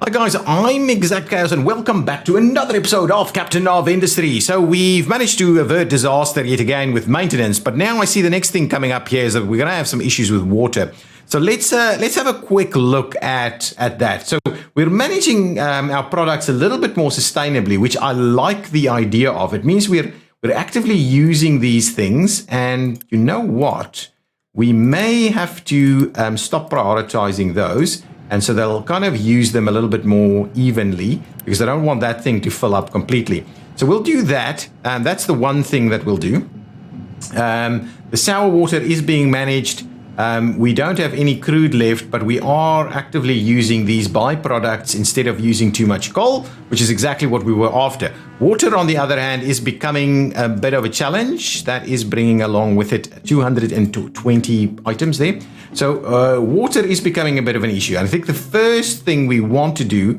Hi guys, I'm ExactChaos and welcome back to another episode of Captain of Industry. So we've managed to avert disaster yet again with maintenance, but now I see the next thing coming up here is that we're going to have some issues with water. So let's have a quick look at that. So we're managing our products a little bit more sustainably, which I like the idea of. It means we're actively using these things, and you know what? We may have to stop prioritizing those. And so they'll kind of use them a little bit more evenly because I don't want that thing to fill up completely. So we'll do that. That's the one thing that we'll do. The sour water is being managed. We don't have any crude left, but we are actively using these byproducts instead of using too much coal, which is exactly what we were after. Water, on the other hand, is becoming a bit of a challenge. That is bringing along with it 220 items there. So water is becoming a bit of an issue. And I think the first thing we want to do,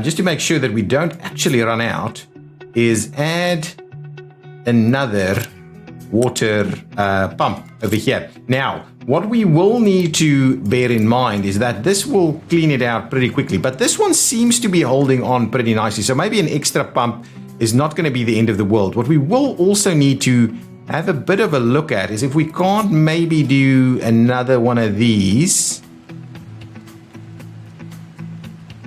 just to make sure that we don't actually run out, is add another water pump over here. Now, what we will need to bear in mind is that this will clean it out pretty quickly, but this one seems to be holding on pretty nicely. So maybe an extra pump is not going to be the end of the world. What we will also need to have a bit of a look at is if we can't maybe do another one of these.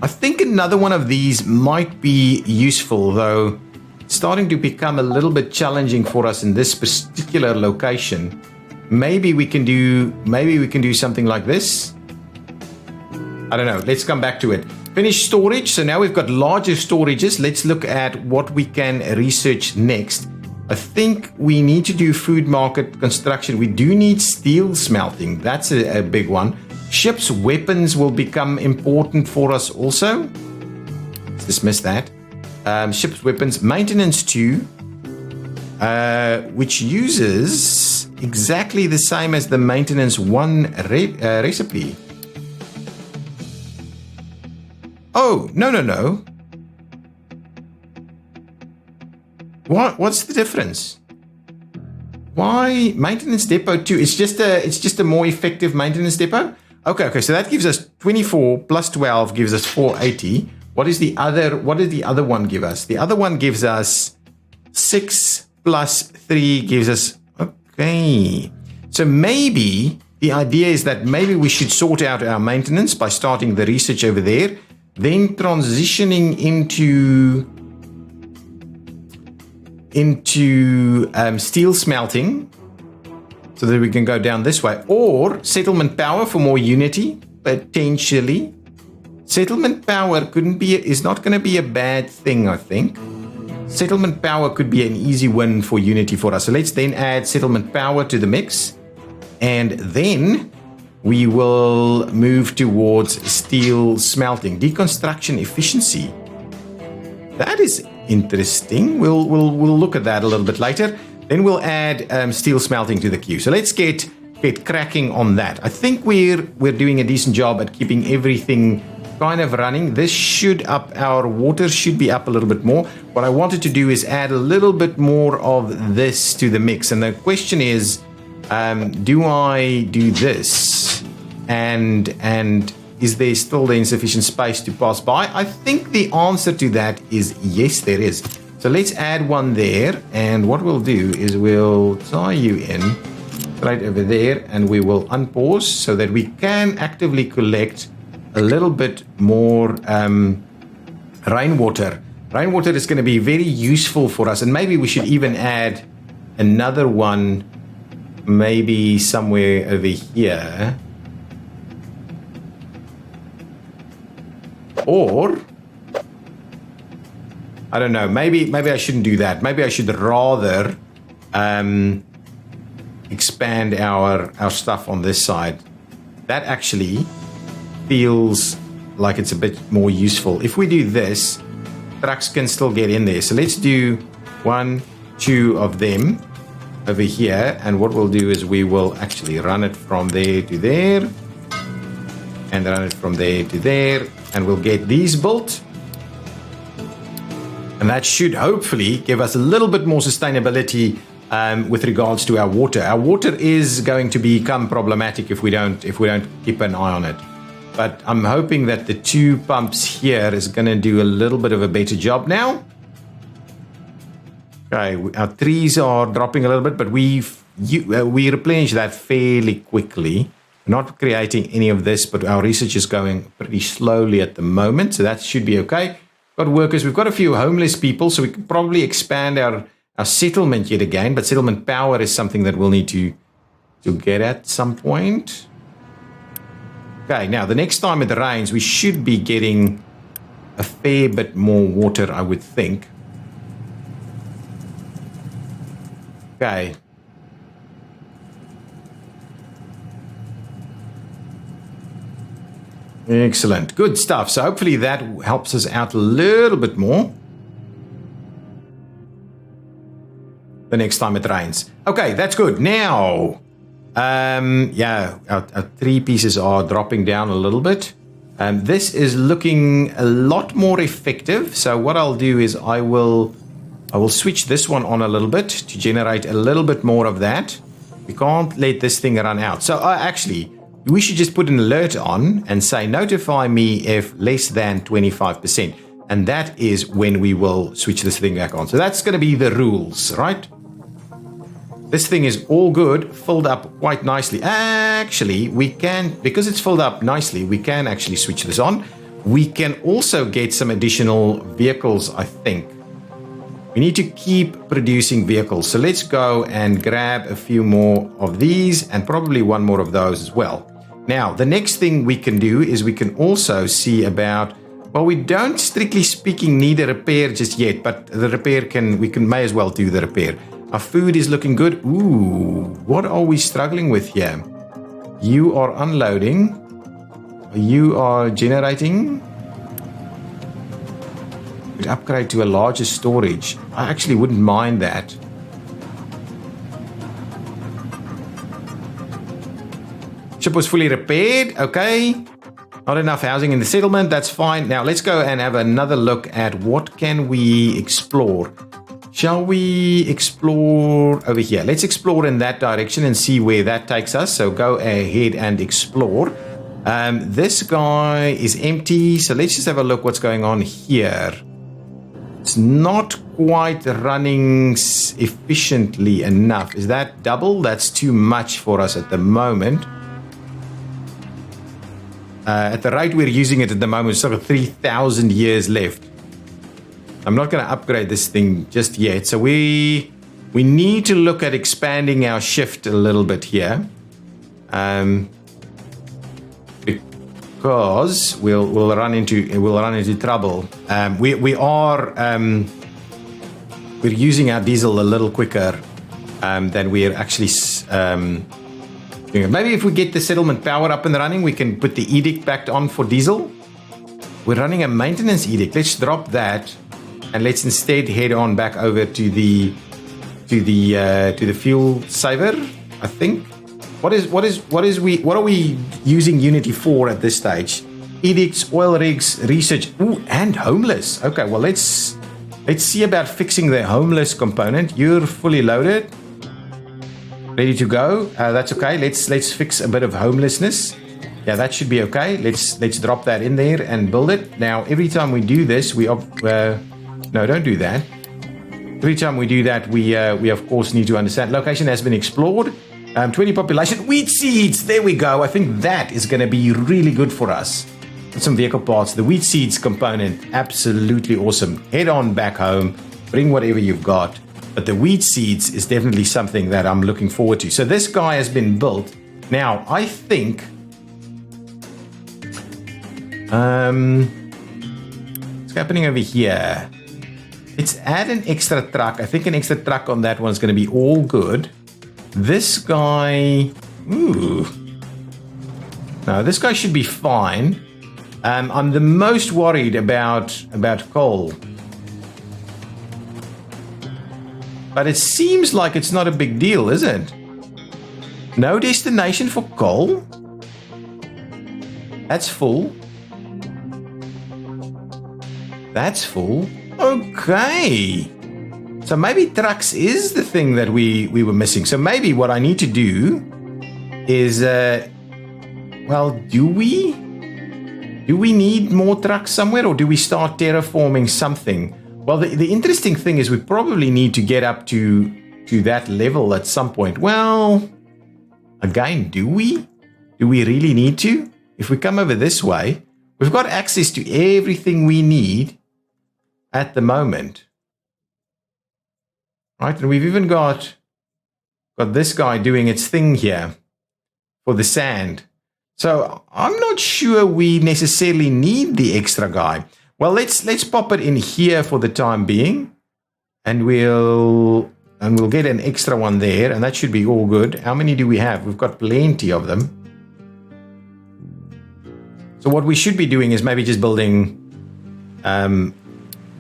I think another one of these might be useful, though it's starting to become a little bit challenging for us in this particular location. Maybe we can do something like this. I don't know. Let's come back to it. Finish storage. So now we've got larger storages. Let's look at what we can research next. I think we need to do food market construction. We do need steel smelting. That's a big one. Ships' weapons will become important for us also. Let's dismiss that. Ships' weapons. Maintenance 2, which uses exactly the same as the maintenance 1 recipe. Oh, no. What's the difference? Why maintenance depot 2? It's just a more effective maintenance depot. Okay. So that gives us 24 plus 12 gives us 480. What did the other one give us? The other one gives us 6 plus 3 gives us. Okay. So maybe the idea is that maybe we should sort out our maintenance by starting the research over there, then transitioning into steel smelting so that we can go down this way, or settlement power for more unity, potentially. Settlement power is not going to be a bad thing, I think. Settlement power could be an easy win for unity for us. So let's then add settlement power to the mix, and then we will move towards steel smelting. Deconstruction efficiency. That is interesting. We'll look at that a little bit later. Then we'll add steel smelting to the queue. So let's get cracking on that. I think we're doing a decent job at keeping everything kind of running. This should up, our water should be up a little bit more. What I wanted to do is add a little bit more of this to the mix. And the question is, do I do this? And is there still the insufficient space to pass by? I think the answer to that is yes, there is. So let's add one there. And what we'll do is we'll tie you in right over there, and we will unpause so that we can actively collect a little bit more rainwater. Rainwater is going to be very useful for us. And maybe we should even add another one, maybe somewhere over here. Or, I don't know, maybe I shouldn't do that. Maybe I should rather expand our stuff on this side. That actually feels like it's a bit more useful. If we do this, trucks can still get in there. So let's do 1, 2 of them over here. And what we'll do is we will actually run it from there to there. And run it from there to there. And we'll get these built. And that should hopefully give us a little bit more sustainability with regards to our water. Our water is going to become problematic if we don't keep an eye on it. But I'm hoping that the 2 pumps here is going to do a little bit of a better job now. Okay, our trees are dropping a little bit, but we replenish that fairly quickly. We're not creating any of this, but our research is going pretty slowly at the moment, so that should be okay. Got workers. We've got a few homeless people, so we could probably expand our settlement yet again, but settlement power is something that we'll need to get at some point. Okay, now the next time it rains, we should be getting a fair bit more water, I would think. Okay. Excellent. Good stuff. So hopefully that helps us out a little bit more the next time it rains. Okay, that's good. Now, yeah, our 3 pieces are dropping down a little bit. This is looking a lot more effective. So what I'll do is I will switch this one on a little bit to generate a little bit more of that. We can't let this thing run out. So actually, we should just put an alert on and say notify me if less than 25%. And that is when we will switch this thing back on. So that's going to be the rules, right? This thing is all good, filled up quite nicely. Actually, we can, because it's filled up nicely, we can actually switch this on. We can also get some additional vehicles, I think. We need to keep producing vehicles. So let's go and grab a few more of these and probably one more of those as well. Now, the next thing we can do is we can also see about, well, we don't strictly speaking need a repair just yet, but the repair may as well do the repair. Our food is looking good. Ooh, what are we struggling with here? You are unloading. You are generating. We'd upgrade to a larger storage. I actually wouldn't mind that. Ship was fully repaired. Okay. Not enough housing in the settlement. That's fine. Now let's go and have another look at what can we explore. Shall we explore over here? Let's explore in that direction and see where that takes us. So go ahead and explore. This guy is empty. So let's just have a look what's going on here. It's not quite running efficiently enough. Is that double? That's too much for us at the moment. At the rate we're using it at the moment, it's sort of 3,000 years left. I'm not going to upgrade this thing just yet. So we need to look at expanding our shift a little bit here. Because we'll run into trouble. We're using our diesel a little quicker than we're actually doing it. Maybe if we get the settlement power up and running, we can put the edict back on for diesel. We're running a maintenance edict. Let's drop that and let's instead head on back over to the fuel saver, I think. What are we using Unity for at this stage? Edicts, oil rigs, research, and homeless. Okay, well let's see about fixing the homeless component. You're fully loaded, ready to go. That's okay. Let's fix a bit of homelessness. Yeah, that should be okay. Let's drop that in there and build it. Now, every time we do this, no, don't do that. Every time we do that, we of course need to understand location has been explored. 20 population, wheat seeds. There we go. I think that is going to be really good for us. Some vehicle parts. The wheat seeds component, absolutely awesome. Head on back home. Bring whatever you've got. But the wheat seeds is definitely something that I'm looking forward to. So this guy has been built. Now, I think what's happening over here? Let's add an extra truck. I think an extra truck on that one is going to be all good. This guy, no, this guy should be fine. I'm the most worried about coal. But it seems like it's not a big deal, is it? No destination for coal? That's full. That's full. Okay. So maybe trucks is the thing that we were missing. So maybe what I need to do is, well, do we? Do we need more trucks somewhere, or do we start terraforming something? Well, the interesting thing is we probably need to get up to that level at some point. Well, again, do we? Do we really need to? If we come over this way, we've got access to everything we need at the moment. Right, and we've even got this guy doing its thing here for the sand. So I'm not sure we necessarily need the extra guy. Well, let's pop it in here for the time being, and we'll get an extra one there, and that should be all good. How many do we have? We've got plenty of them. So what we should be doing is maybe just building a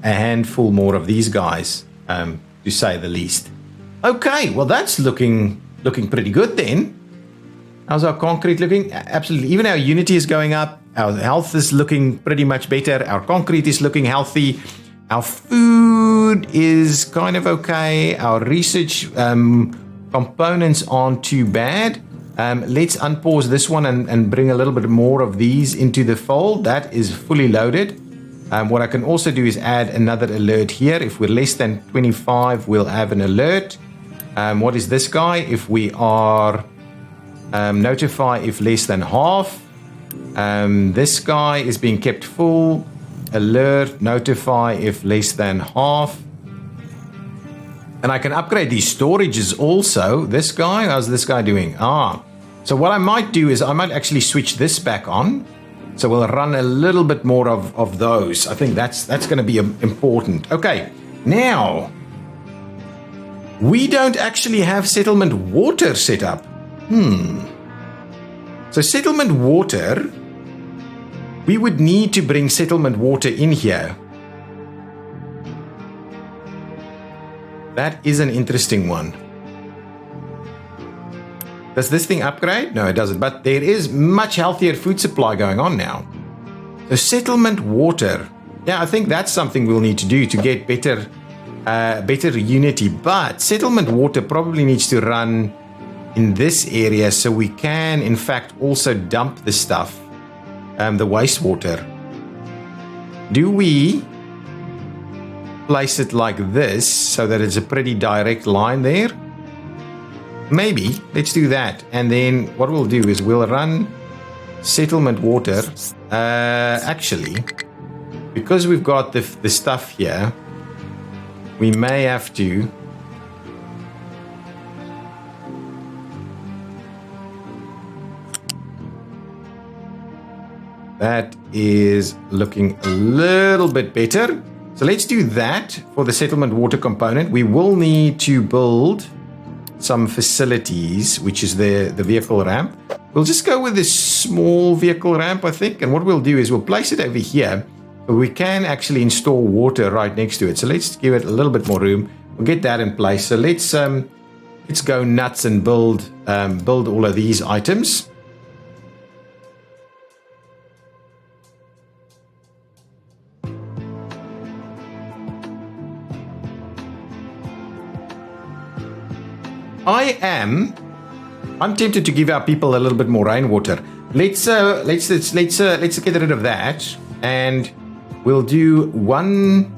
handful more of these guys, to say the least. Okay, well that's looking pretty good then. How's our concrete looking? Absolutely. Even our Unity is going up. Our health is looking pretty much better. Our concrete is looking healthy. Our food is kind of okay. Our research components aren't too bad. Let's unpause this one and bring a little bit more of these into the fold. That is fully loaded. What I can also do is add another alert here. If we're less than 25, we'll have an alert. What is this guy? If we are notify if less than half. This guy is being kept full. Alert, notify if less than half. And I can upgrade these storages also. This guy, how's this guy doing? So what I might do is I might actually switch this back on. So we'll run a little bit more of those. I think that's going to be important. Okay, now we don't actually have settlement water set up. So settlement water, we would need to bring settlement water in here. That is an interesting one. Does this thing upgrade? No, it doesn't. But there is much healthier food supply going on now. So settlement water. Yeah, I think that's something we'll need to do to get better Unity. But settlement water probably needs to run in this area so we can, in fact, also dump the stuff, the wastewater. Do we place it like this so that it's a pretty direct line there? Maybe. Let's do that. And then what we'll do is we'll run settlement water. Actually, because we've got the stuff here, we may have to that is looking a little bit better. So let's do that for the settlement water component. We will need to build some facilities, which is the vehicle ramp. We'll just go with this small vehicle ramp, I think. And what we'll do is we'll place it over here, but we can actually install water right next to it. So let's give it a little bit more room. We'll get that in place. So let's go nuts and build all of these items. I'm tempted to give our people a little bit more rainwater. Let's get rid of that, and we'll do one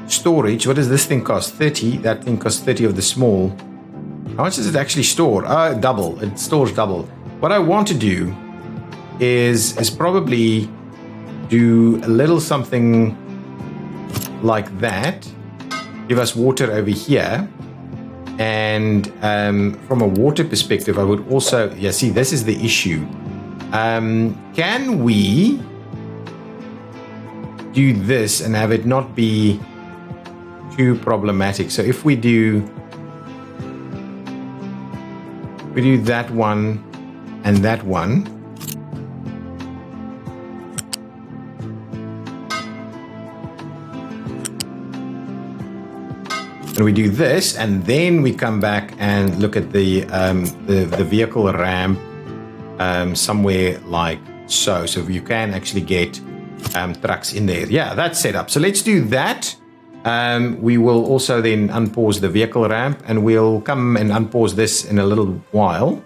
storage. What does this thing cost? 30. That thing costs 30 of the small. How much does it actually store? Double. It stores double. What I want to do is probably do a little something like that. Give us water over here. And from a water perspective, I would also, see, this is the issue. Can we do this and have it not be too problematic? So if we do that one and that one, and we do this, and then we come back and look at the vehicle ramp somewhere like so. So you can actually get trucks in there. Yeah, that's set up. So let's do that. We will also then unpause the vehicle ramp, and we'll come and unpause this in a little while.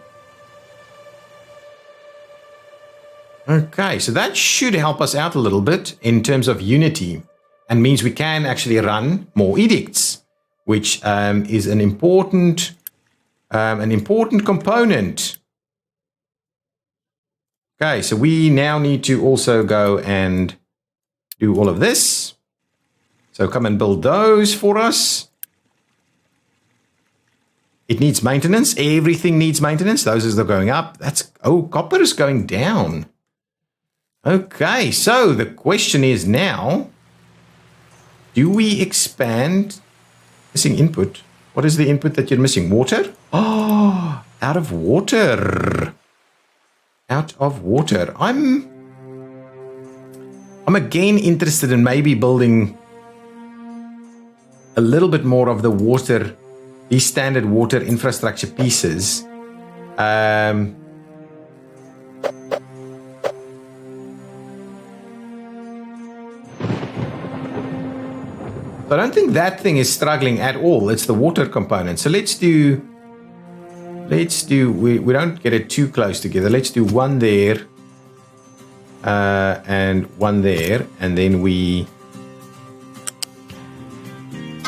Okay, so that should help us out a little bit in terms of unity, and means we can actually run more edicts, which is an important component. Okay, so we now need to also go and do all of this. So come and build those for us. It needs maintenance. Everything needs maintenance. Those are going up. Copper is going down. Okay, so the question is now, do we expand? Missing input. What is the input that you're missing? Water? Oh, out of water. Out of water. I'm again interested in maybe building a little bit more of the water, these standard water infrastructure pieces. So I don't think that thing is struggling at all. It's the water component. So let's do, we don't get it too close together. Let's do one there and one there. And then we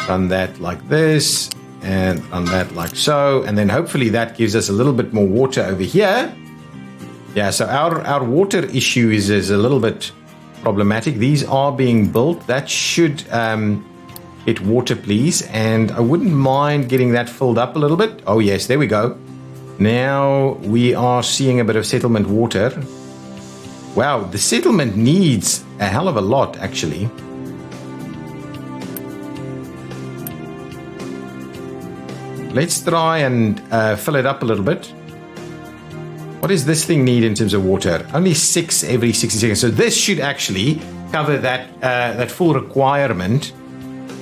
run that like this and run that like so. And then hopefully that gives us a little bit more water over here. Yeah, so our water issue is a little bit problematic. These are being built. That should get water, please. And I wouldn't mind getting that filled up a little bit. Oh, yes, there we go. Now we are seeing a bit of settlement water. Wow, the settlement needs a hell of a lot, actually. Let's try and fill it up a little bit. What does this thing need in terms of water? Only 6 every 60 seconds. So this should actually cover that full requirement.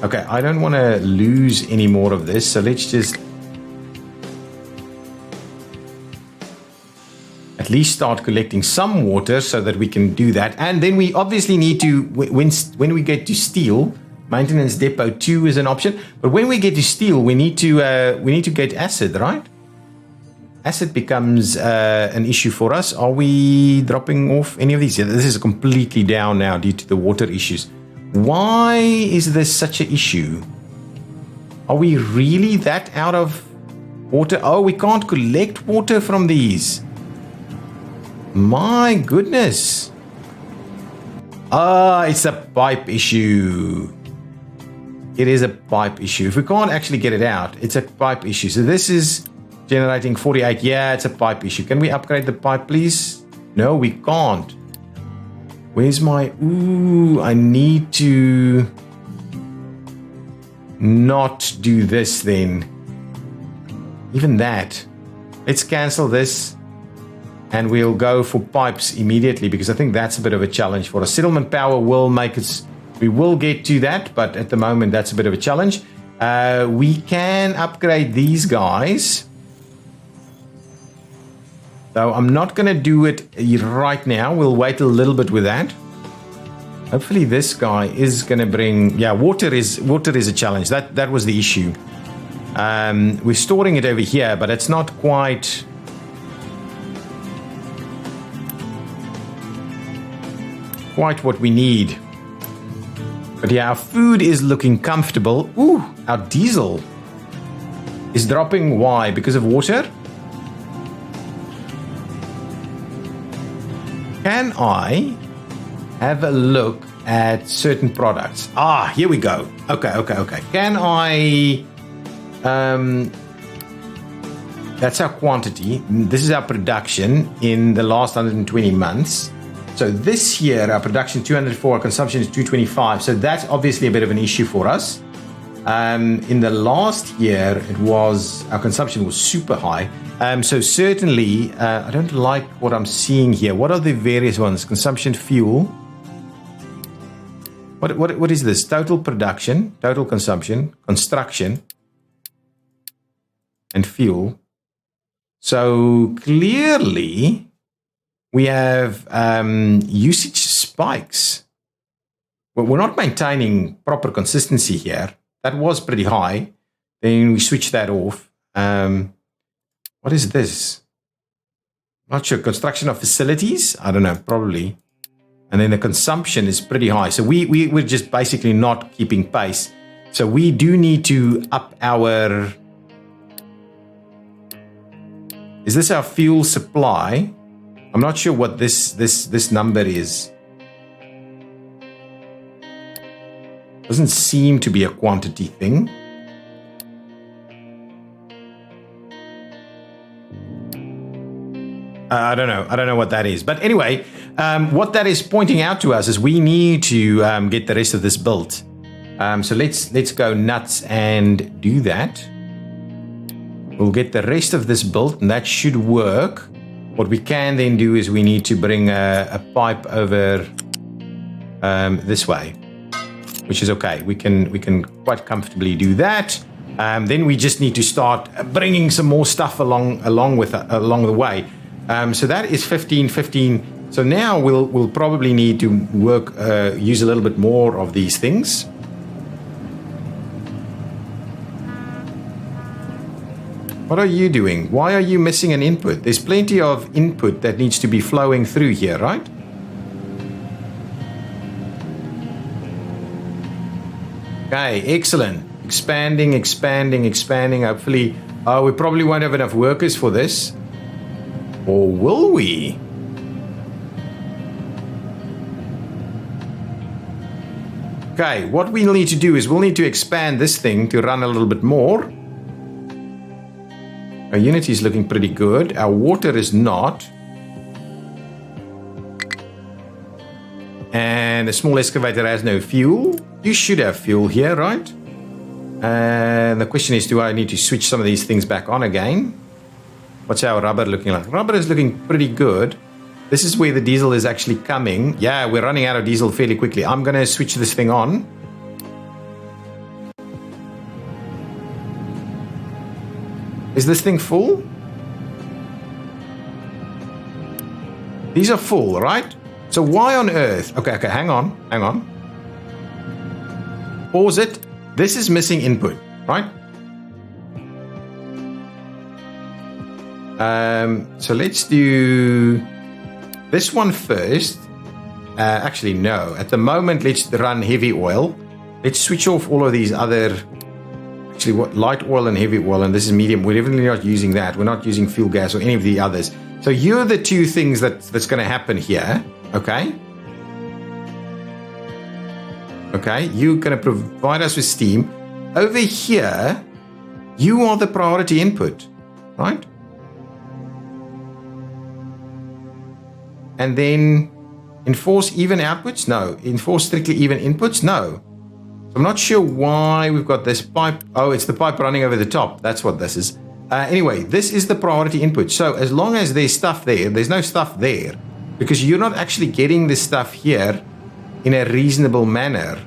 Okay, I don't want to lose any more of this. So let's just at least start collecting some water so that we can do that. And then we obviously need to, when we get to steel, maintenance depot 2 is an option. But when we get to steel, we need to get acid, right? Acid becomes an issue for us. Are we dropping off any of these? Yeah, this is completely down now due to the water issues. Why is this such an issue? Are we really that out of water? Oh, we can't collect water from these. My goodness. It's a pipe issue. It is a pipe issue. If we can't actually get it out, it's a pipe issue. So this is generating 48. Yeah, it's a pipe issue. Can we upgrade the pipe, please? No, we can't. Where's my... Ooh, I need to not do this then. Even that. Let's cancel this. And we'll go for pipes immediately, because I think that's a bit of a challenge for us. Settlement power will make us... We will get to that, but at the moment, that's a bit of a challenge. We can upgrade these guys. So I'm not going to do it right now. We'll wait a little bit with that. Hopefully this guy is going to bring... Yeah, water is a challenge. That was the issue. We're storing it over here, but it's not quite what we need. But yeah, our food is looking comfortable. Ooh, our diesel is dropping. Why? Because of water? Can I have a look at certain products? Ah, here we go. Okay. Can I... that's our quantity. This is our production in the last 120 months. So this year, our production 204, our consumption is 225. So that's obviously a bit of an issue for us. In the last year, our consumption was super high. So certainly, I don't like what I'm seeing here. What are the various ones? Consumption, fuel. What is this? Total production, total consumption, construction, and fuel. So clearly, we have usage spikes. Well, we're not maintaining proper consistency here. That was pretty high. Then we switch that off. What is this? Not sure. Construction of facilities? I don't know, probably. And then the consumption is pretty high. So we're just basically not keeping pace. So we do need to up our... Is this our fuel supply? I'm not sure what this number is. Doesn't seem to be a quantity thing. I don't know. I don't know what that is. But anyway, what that is pointing out to us is we need to get the rest of this built. So let's go nuts and do that. We'll get the rest of this built, and that should work. What we can then do is we need to bring a pipe over this way, which is okay. We can quite comfortably do that. Then we just need to start bringing some more stuff along the way. So that is 15. So now we'll probably need to use a little bit more of these things. What are you doing? Why are you missing an input? There's plenty of input that needs to be flowing through here, right? Okay, excellent. Expanding. Hopefully, we probably won't have enough workers for this. Or will we? Okay, what we'll need to do is we'll need to expand this thing to run a little bit more. Our Unity is looking pretty good. Our water is not. And the small excavator has no fuel. You should have fuel here, right? And the question is, do I need to switch some of these things back on again? What's our rubber looking like? Rubber is looking pretty good. This is where the diesel is actually coming. Yeah, we're running out of diesel fairly quickly. I'm going to switch this thing on. Is this thing full? These are full, right? So why on earth? Okay, hang on. Pause it. This is missing input, right? So let's do this one first. Actually, no. At the moment, let's run heavy oil. Let's switch off all of these other... Actually, what light oil and heavy oil, and this is medium. We're definitely not using that. We're not using fuel gas or any of the others. So here are the two things that's going to happen here. Okay. Okay, you're going to provide us with steam. Over here, you are the priority input, right? And then enforce even outputs? No. Enforce strictly even inputs? No. I'm not sure why we've got this pipe. Oh, it's the pipe running over the top. That's what this is. Anyway, this is the priority input. So as long as there's stuff there, there's no stuff there because you're not actually getting this stuff here in a reasonable manner.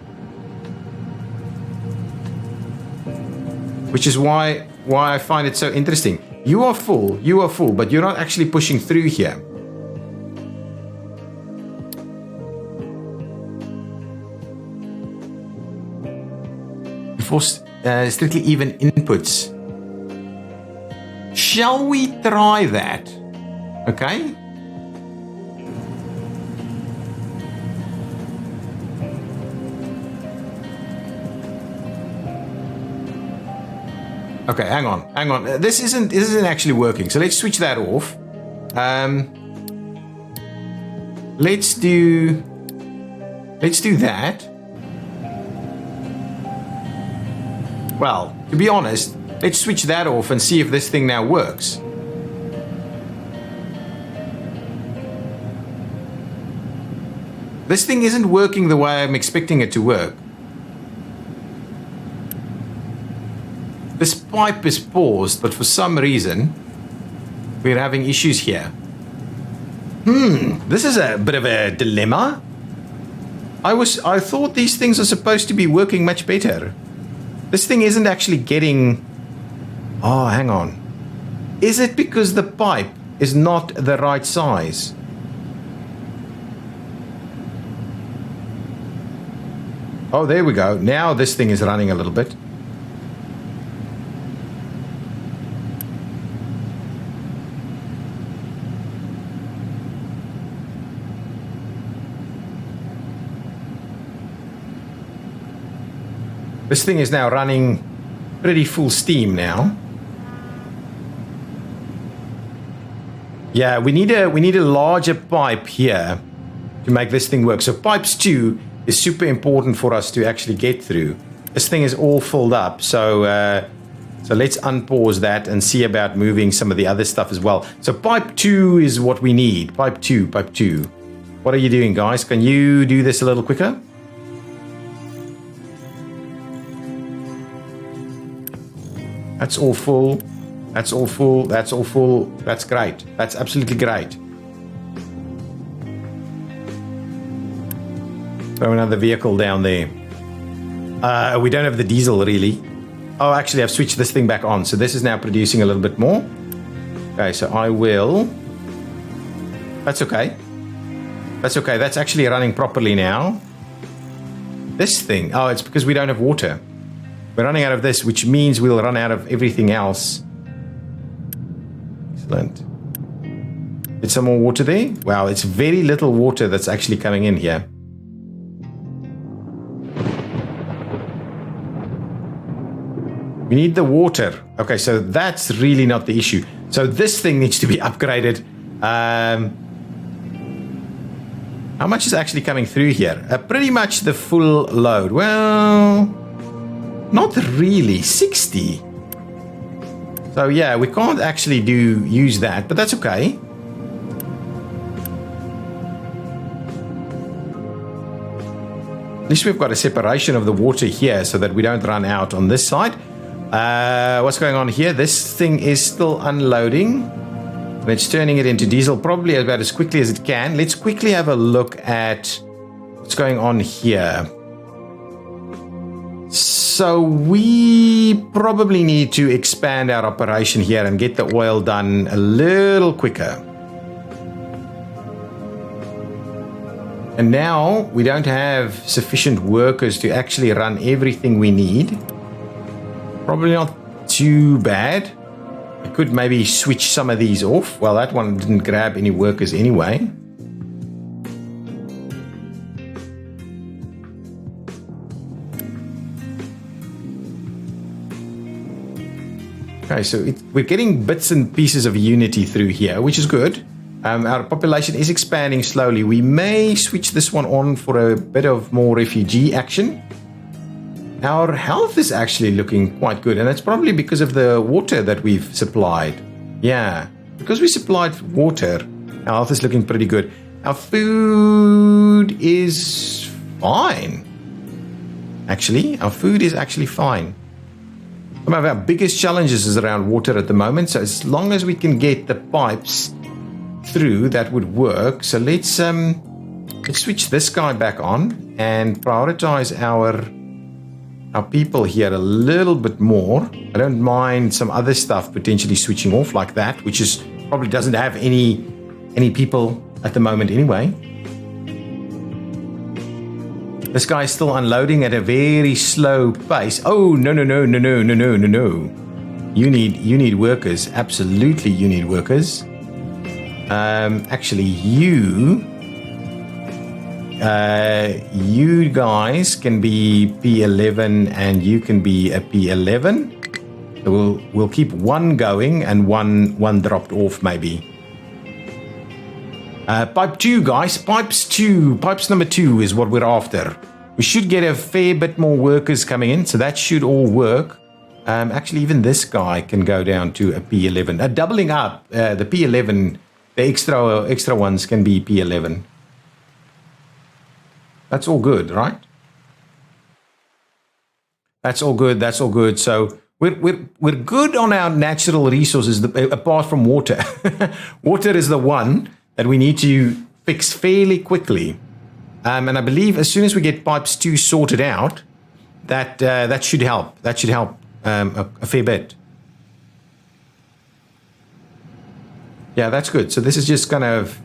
Which is why I find it so interesting. You are full, but you're not actually pushing through here. For strictly even inputs. Shall we try that? Okay. Okay, hang on. This isn't actually working. So let's switch that off. Let's do that. Well, to be honest, let's switch that off and see if this thing now works. This thing isn't working the way I'm expecting it to work. This pipe is paused, but for some reason, we're having issues here. This is a bit of a dilemma. I thought these things are supposed to be working much better. This thing isn't actually getting... Oh, hang on. Is it because the pipe is not the right size? Oh, there we go. Now this thing is running a little bit. This thing is now running pretty full steam now. Yeah, we need a larger pipe here to make this thing work. So pipes 2 is super important for us to actually get through. This thing is all filled up, so let's unpause that and see about moving some of the other stuff as well. So pipe 2 is what we need. Pipe 2. What are you doing, guys? Can you do this a little quicker? That's all full. That's all full. That's all full. That's great. That's absolutely great. Throw another vehicle down there. We don't have the diesel really. Oh, actually, I've switched this thing back on. So this is now producing a little bit more. Okay, so I will. That's okay. That's okay. That's actually running properly now. This thing. Oh, it's because we don't have water. We're running out of this, which means we'll run out of everything else. Excellent. Get some more water there. Wow, it's very little water that's actually coming in here. We need the water. Okay, so that's really not the issue. So this thing needs to be upgraded. How much is actually coming through here? Pretty much the full load. Well, not really. 60. So yeah, we can't actually use that, but that's okay. At least we've got a separation of the water here so that we don't run out on this side. What's going on here? This thing is still unloading. And it's turning it into diesel probably about as quickly as it can. Let's quickly have a look at what's going on here. So we probably need to expand our operation here and get the oil done a little quicker. And now we don't have sufficient workers to actually run everything we need. Probably not too bad. I could maybe switch some of these off. Well, that one didn't grab any workers anyway. Okay, so we're getting bits and pieces of unity through here, which is good. Our population is expanding slowly. We may switch this one on for a bit of more refugee action. Our health is actually looking quite good, and that's probably because of the water that we've supplied. Yeah, because we supplied water, our health is looking pretty good. Our food is fine. Actually, our food is actually fine. Some of our biggest challenges is around water at the moment, so as long as we can get the pipes through, that would work. So let's switch this guy back on and prioritize our people here a little bit more. I don't mind some other stuff potentially switching off like that, which is probably doesn't have any people at the moment anyway. This guy is still unloading at a very slow pace. Oh, no. You need workers. Absolutely, you need workers. Actually, you guys can be P11 and you can be a P11. So we'll keep one going and one dropped off maybe. Pipe 2, guys. Pipes number 2 is what we're after. We should get a fair bit more workers coming in, so that should all work. Actually, even this guy can go down to a P11. Doubling up the P11, the extra ones can be P11. That's all good, right? That's all good. So we're good on our natural resources apart from water. Water is the one that we need to fix fairly quickly. And I believe as soon as we get pipes 2 sorted out, that should help. That should help a fair bit. Yeah, that's good. So this is just kind of...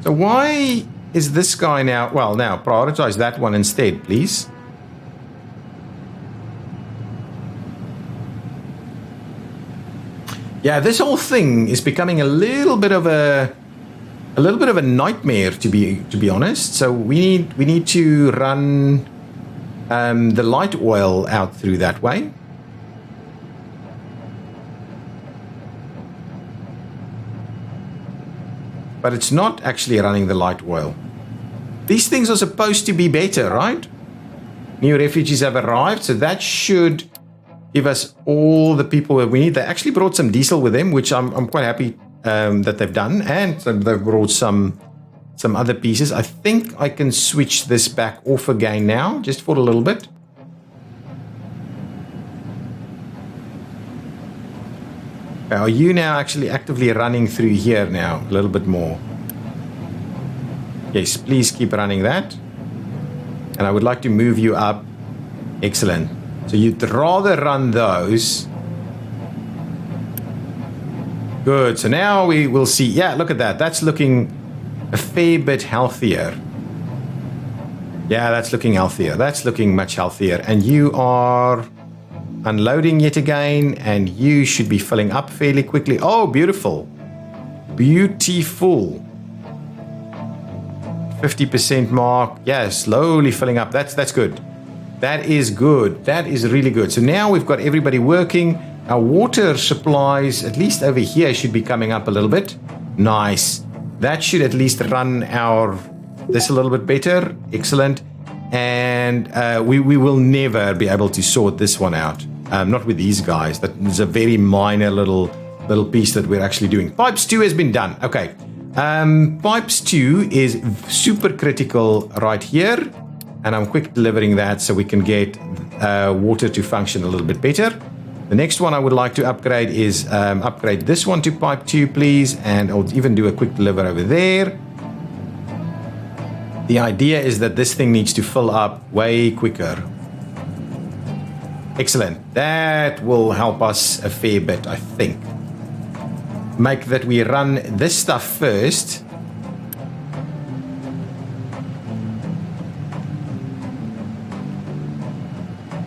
So why is this guy now... Well, now prioritize that one instead, please. Yeah, this whole thing is becoming a little bit of a a little bit of a nightmare, to be honest. So we need to run the light oil out through that way. But it's not actually running the light oil. These things are supposed to be better, right? New refugees have arrived, so that should give us all the people that we need. They actually brought some diesel with them, which I'm quite happy that they've done, and they've brought some other pieces. I think I can switch this back off again now, just for a little bit. Are you now actually actively running through here now? A little bit more. Yes, please keep running that. And I would like to move you up. Excellent. So you'd rather run those. Good. So now we will see. Yeah, look at that. That's looking a fair bit healthier. Yeah, that's looking healthier. That's looking much healthier. And you are unloading yet again, and you should be filling up fairly quickly. Oh, beautiful. Beautiful. 50% mark. Yeah, slowly filling up. That's good. That is good. That is really good. So now we've got everybody working. Our water supplies, at least over here, should be coming up a little bit. Nice. That should at least run this a little bit better. Excellent. And we will never be able to sort this one out. Not with these guys. That is a very minor little piece that we're actually doing. Pipes 2 has been done. Okay. Pipes 2 is super critical right here. And I'm quick delivering that so we can get water to function a little bit better. The next one I would like to upgrade is upgrade this one to pipe 2, please. And I'll even do a quick deliver over there. The idea is that this thing needs to fill up way quicker. Excellent. That will help us a fair bit, I think. Make that we run this stuff first.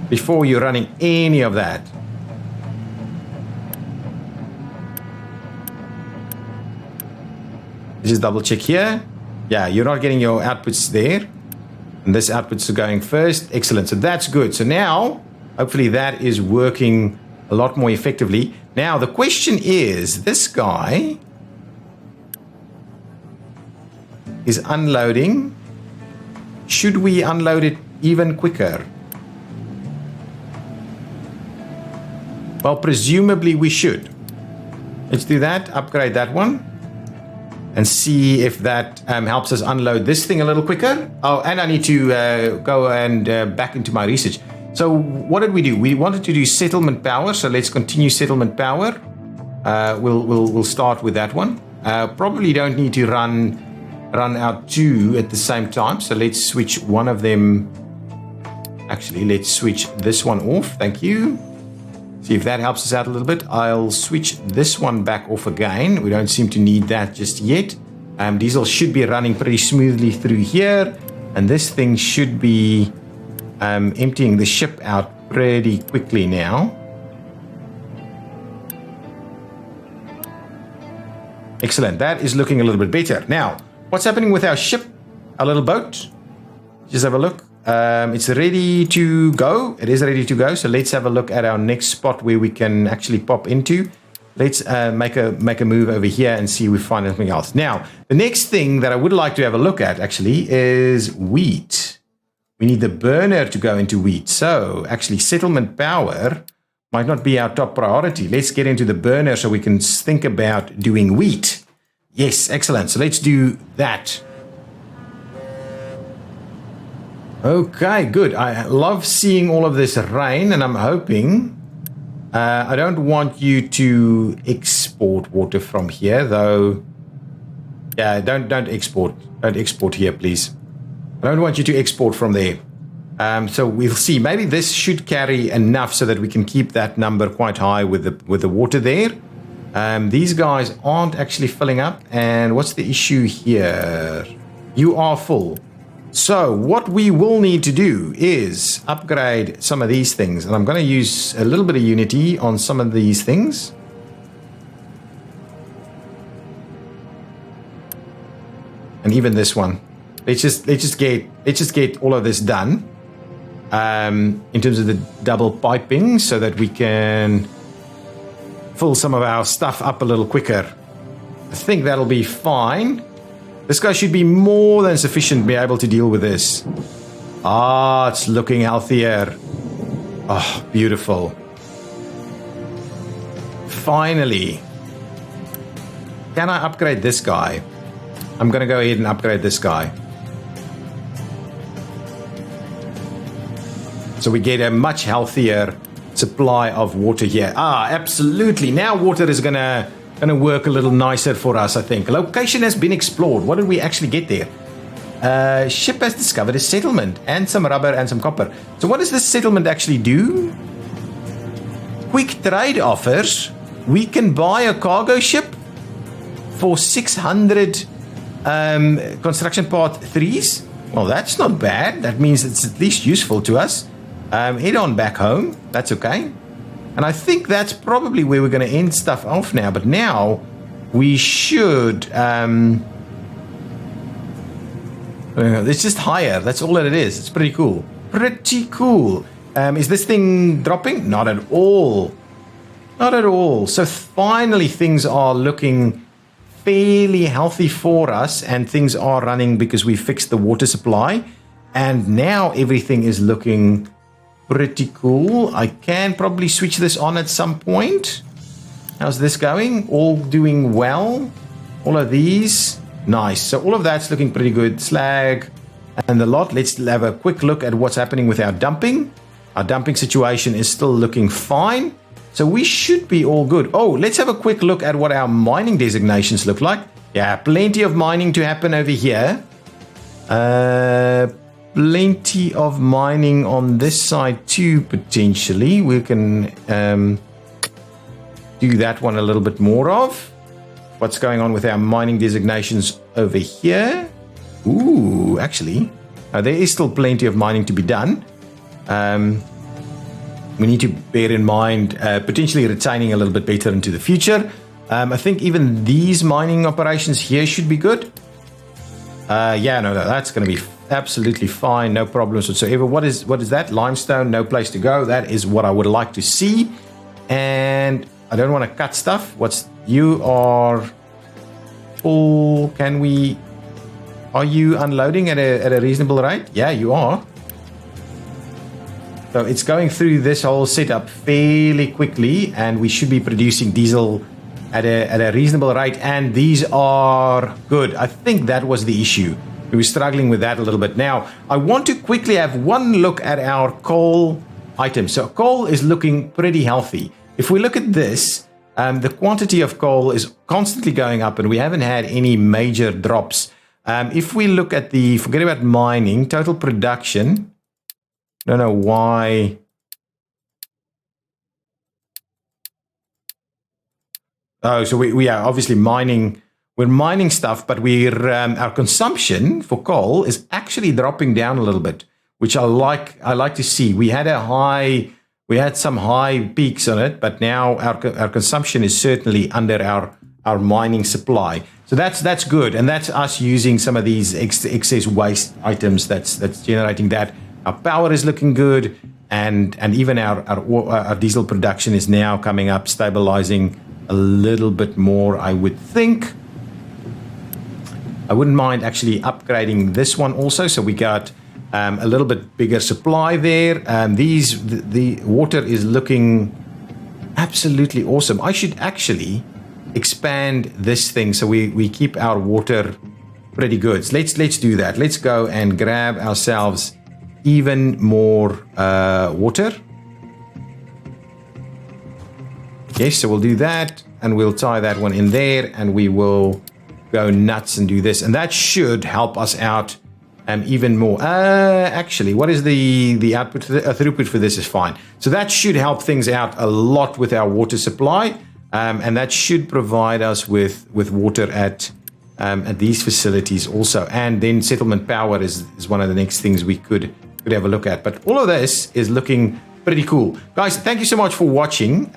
Before you're running any of that. Just double check here. Yeah, you're not getting your outputs there. And this outputs are going first. Excellent. So that's good. So now, hopefully that is working a lot more effectively. Now, the question is, this guy is unloading. Should we unload it even quicker? Well, presumably we should. Let's do that. Upgrade that one. And see if that helps us unload this thing a little quicker. Oh, and I need to go and back into my research. So what did we do? We wanted to do settlement power. So let's continue settlement power. We'll start with that one. Probably don't need to run out 2 at the same time. So let's switch one of them. Actually, let's switch this one off. Thank you. See if that helps us out a little bit. I'll switch this one back off again. We don't seem to need that just yet. Diesel should be running pretty smoothly through here. And this thing should be emptying the ship out pretty quickly now. Excellent. That is looking a little bit better. Now, what's happening with our ship? Our little boat? Just have a look. It's ready to go. It is ready to go. So let's have a look at our next spot where we can actually pop into. Let's make a move over here and see if we find anything else. Now, the next thing that I would like to have a look at actually is wheat. We need the burner to go into wheat. So actually settlement power might not be our top priority. Let's get into the burner so we can think about doing wheat. Yes, excellent. So let's do that. Okay, good. I love seeing all of this rain, and I'm hoping I don't want you to export water from here, though. Yeah, don't export. Don't export here, please. I don't want you to export from there. So we'll see. Maybe this should carry enough so that we can keep that number quite high with the water there. These guys aren't actually filling up. And what's the issue here? You are full. So what we will need to do is upgrade some of these things. And I'm going to use a little bit of Unity on some of these things. and even this one. Let's just get all of this done in terms of the double piping, so that we can fill some of our stuff up a little quicker. I think that'll be fine. This guy should be more than sufficient to be able to deal with this. Ah, it's looking healthier. Oh, beautiful. Finally. Can I upgrade this guy? I'm going to go ahead and upgrade this guy. So we get a much healthier supply of water here. Ah, absolutely. Now water is gonna work a little nicer for us, I think. Location has been explored. What did we actually get there? Ship has discovered a settlement and some rubber and some copper. So what does this settlement actually do? Quick trade offers. We can buy a cargo ship for 600 construction part 3s. Well, that's not bad. That means it's at least useful to us. Head on back home. That's okay. And I think that's probably where we're going to end stuff off now. But now we should... it's just higher. That's all that it is. It's pretty cool. Pretty cool. Is this thing dropping? Not at all. Not at all. So finally things are looking fairly healthy for us. And things are running because we fixed the water supply. And now everything is looking... pretty cool. I can probably switch this on at some point. How's this going? All doing well. All of these. Nice. So all of that's looking pretty good. Slag and the lot. Let's have a quick look at what's happening with our dumping. Our dumping situation is still looking fine. So we should be all good. Oh, let's have a quick look at what our mining designations look like. Yeah, plenty of mining to happen over here. Plenty of mining on this side too, potentially. We can do that one a little bit more of. What's going on with our mining designations over here? Ooh, actually, there is still plenty of mining to be done. We need to bear in mind potentially retaining a little bit better into the future. I think even these mining operations here should be good. Yeah, no, that's going to be absolutely fine, no problems whatsoever. What is that? Limestone, no place to go. That is what I would like to see. And I don't want to cut stuff. You are full. Are you unloading at a reasonable rate? Yeah, you are. So it's going through this whole setup fairly quickly, and we should be producing diesel at a reasonable rate, and these are good. I think that was the issue. We were struggling with that a little bit. Now, I want to quickly have one look at our coal items. So coal is looking pretty healthy. If we look at this, the quantity of coal is constantly going up, and we haven't had any major drops. If we look at forget about mining, total production, I don't know why. Oh, so we are obviously mining. We're mining stuff, but our consumption for coal is actually dropping down a little bit, which I like to see. We had some high peaks on it, but now our consumption is certainly under our mining supply. So that's good, and that's us using some of these excess waste items that's generating that. Our power is looking good, and even our diesel production is now coming up, stabilizing a little bit more, I would think. I wouldn't mind actually upgrading this one also, so we got a little bit bigger supply there. The water is looking absolutely awesome. I should actually expand this thing so we keep our water pretty good. So let's do that. Let's go and grab ourselves even more water. Yes, so we'll do that, and we'll tie that one in there, and we will go nuts and do this, and that should help us out even more. Actually, what is the output? Throughput for this is fine, so that should help things out a lot with our water supply, and that should provide us with water at these facilities also. And then settlement power is one of the next things we could have a look at. But all of this is looking pretty cool, guys. Thank you so much for watching.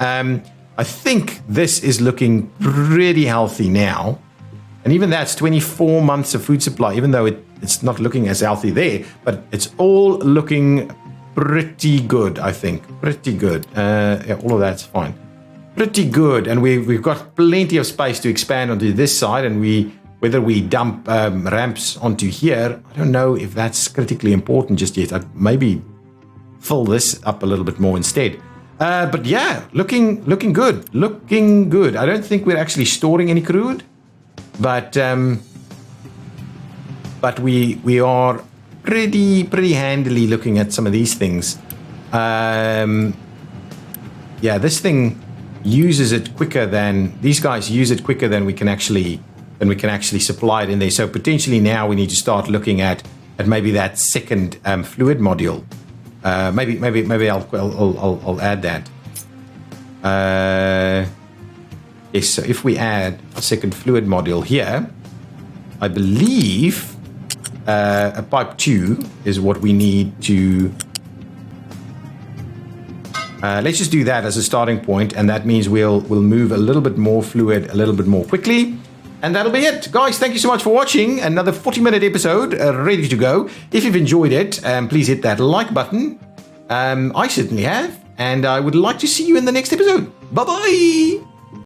I think this is looking pretty healthy now. And even that's 24 months of food supply, even though it's not looking as healthy there, but it's all looking pretty good, I think. Pretty good. Yeah, all of that's fine. Pretty good. And we've got plenty of space to expand onto this side, and whether we dump ramps onto here, I don't know if that's critically important just yet. I'd maybe fill this up a little bit more instead. But yeah, looking good. Looking good. I don't think we're actually storing any crude, but we are pretty handily looking at some of these things. Yeah, this thing uses it quicker than these guys use it quicker than we can actually supply it in there. So potentially now we need to start looking at maybe that second fluid module. Maybe I'll add that. Yes, so if we add a second fluid module here, I believe a pipe 2 is what we need to. Let's just do that as a starting point, and that means we'll move a little bit more fluid a little bit more quickly. And that'll be it. Guys, thank you so much for watching. Another 40-minute episode ready to go. If you've enjoyed it, please hit that like button. I certainly have. And I would like to see you in the next episode. Bye-bye.